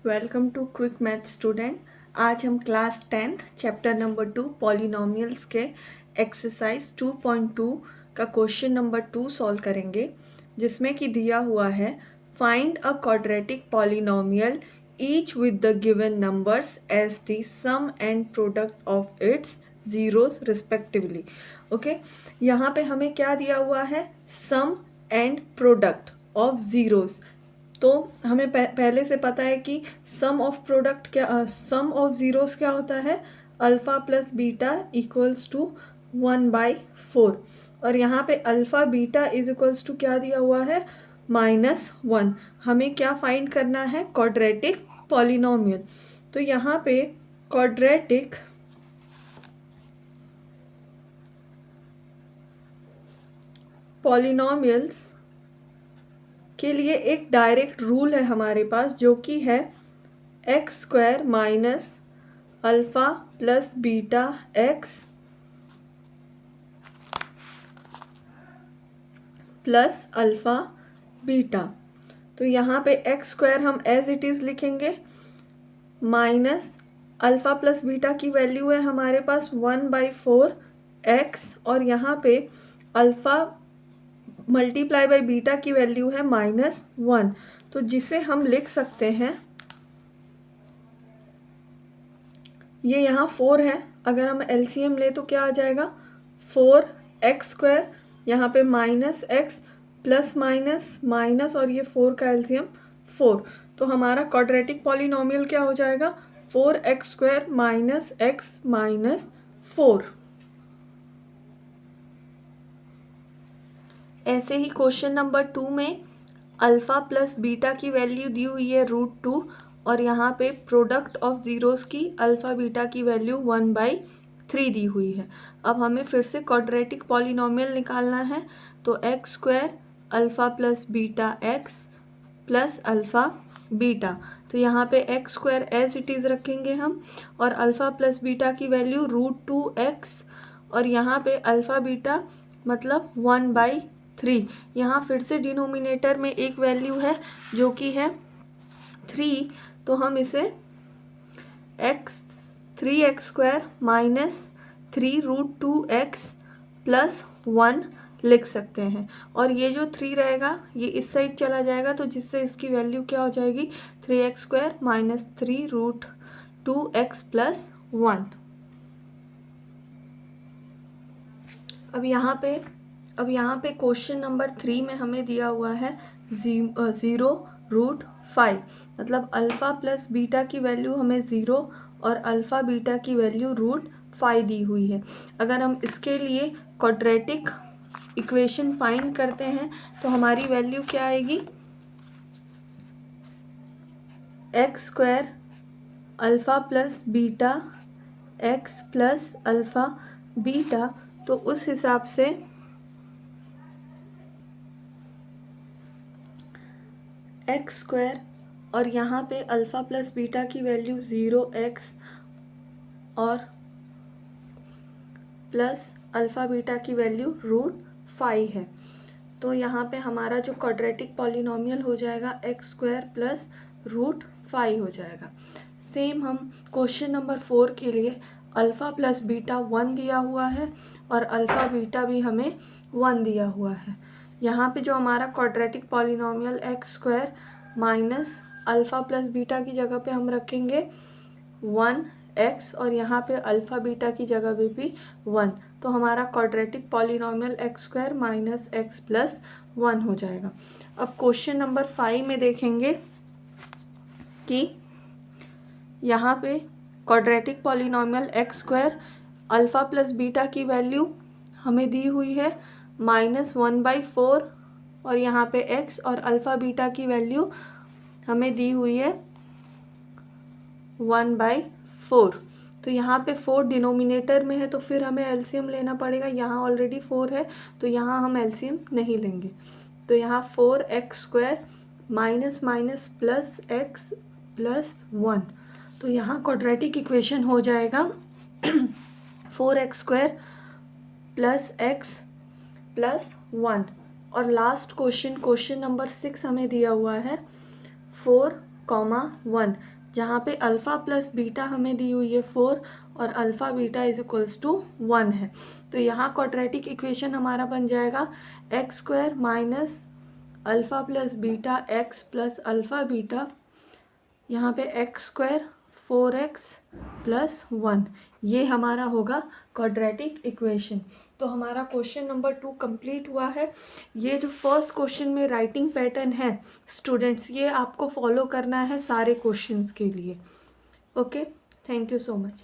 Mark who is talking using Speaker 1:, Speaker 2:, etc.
Speaker 1: Welcome to quick math student. आज हम class 10th chapter number 2 polynomials के exercise 2.2 का क्वेश्चन नंबर 2 सॉल्व करेंगे, जिसमें कि दिया हुआ है find a quadratic polynomial each with the given numbers as the sum and product of its zeros respectively. Okay, यहाँ पे हमें क्या दिया हुआ है? Sum and product of zeros. तो हमें पहले से पता है कि सम ऑफ प्रोडक्ट क्या, सम ऑफ जीरोस क्या होता है? Alpha plus beta equals to 1/4। और यहाँ पे alpha beta is equals to क्या दिया हुआ है? -1। हमें क्या फाइंड करना है? Quadratic polynomial. तो यहाँ पे क्वाड्रेटिक पॉलिनोमियल्स के लिए एक डायरेक्ट रूल है हमारे पास, जो कि है x² minus alpha plus beta x plus alpha beta. तो यहाँ पे x² हम एज इट इज़ लिखेंगे, माइनस अल्फा प्लस बीटा की वैल्यू है हमारे पास 1/4x, और यहाँ पे अल्फा मल्टीप्लाई बाई बीटा की वैल्यू है -1। तो जिसे हम लिख सकते हैं, ये यहाँ 4 है, अगर हम एलसीएम ले तो क्या आ जाएगा? 4x², यहाँ पे -x प्लस माइनस माइनस, और ये 4 का एलसीएम 4। तो हमारा क्वाड्रेटिक पॉलिनोमियल क्या हो जाएगा? 4x² minus x minus 4। ऐसे ही क्वेश्चन नंबर 2 में अल्फा प्लस बीटा की वैल्यू दी हुई है √2, और यहाँ पे प्रोडक्ट ऑफ जीरोस की अल्फा बीटा की वैल्यू 1/3 दी हुई है। अब हमें फिर से क्वाड्रेटिक पॉलिनोमियल निकालना है, तो x² alpha plus beta x plus alpha beta. तो यहाँ पे x² एज इट इज़ रखेंगे हम, और अल्फा प्लस बीटा की वैल्यू √2x, और यहाँ पे अल्फा बीटा मतलब 1/3। यहाँ फिर से डिनोमिनेटर में एक वैल्यू है जो कि है 3, तो हम इसे 3x² माइनस 3√2x प्लस 1 लिख सकते हैं। और ये जो 3 रहेगा ये इस साइड चला जाएगा, तो जिससे इसकी वैल्यू क्या हो जाएगी? 3x² minus 3√2x plus 1। अब यहाँ पे क्वेश्चन नंबर 3 में हमें दिया हुआ है 0√5, मतलब अल्फ़ा प्लस बीटा की वैल्यू हमें 0 और अल्फ़ा बीटा की वैल्यू √5 दी हुई है। अगर हम इसके लिए क्वाड्रेटिक इक्वेशन फाइंड करते हैं तो हमारी वैल्यू क्या आएगी? x² alpha plus beta x plus alpha beta. तो उस हिसाब से x² और यहाँ पे अल्फ़ा प्लस बीटा की वैल्यू 0x और प्लस अल्फ़ा बीटा की वैल्यू √5 है। तो यहाँ पे हमारा जो क्वाड्रेटिक पॉलिनोमियल हो जाएगा x² प्लस √5 हो जाएगा। सेम हम क्वेश्चन नंबर 4 के लिए अल्फ़ा प्लस बीटा 1 दिया हुआ है, और अल्फ़ा बीटा भी हमें 1 दिया हुआ है। यहाँ पे जो हमारा quadratic polynomial x² minus alpha plus beta की जगह पे हम रखेंगे 1x, और यहाँ पे अल्फ़ा बीटा की जगह पे भी 1। तो हमारा quadratic polynomial x² minus x plus 1 हो जाएगा। अब क्वेश्चन नंबर 5 में देखेंगे कि यहाँ पे quadratic polynomial x² alpha plus beta की वैल्यू हमें दी हुई है -1/4, और यहाँ पे x और अल्फ़ा बीटा की वैल्यू हमें दी हुई है 1/4। तो यहाँ पे 4 डिनोमिनेटर में है, तो फिर हमें एलसीएम लेना पड़ेगा। यहाँ ऑलरेडी 4 है, तो यहाँ हम एलसीएम नहीं लेंगे। तो यहाँ 4x² minus minus plus x plus 1। तो यहाँ क्वाड्रेटिक इक्वेशन हो जाएगा 4x² प्लस x प्लस 1। और लास्ट क्वेश्चन नंबर 6 हमें दिया हुआ है 4 कॉमा 1, जहाँ पे अल्फ़ा प्लस बीटा हमें दी हुई है 4 और alpha beta is equals to 1 है। तो यहाँ क्वाड्रेटिक इक्वेशन हमारा बन जाएगा x square minus alpha plus beta x plus alpha beta, यहाँ पे एक्स स्क्वायर 4x प्लस 1, ये हमारा होगा क्वाड्रेटिक इक्वेशन। तो हमारा क्वेश्चन नंबर 2 कंप्लीट हुआ है। ये जो फर्स्ट क्वेश्चन में राइटिंग पैटर्न है स्टूडेंट्स, ये आपको फॉलो करना है सारे क्वेश्चंस के लिए। Okay, thank you so much.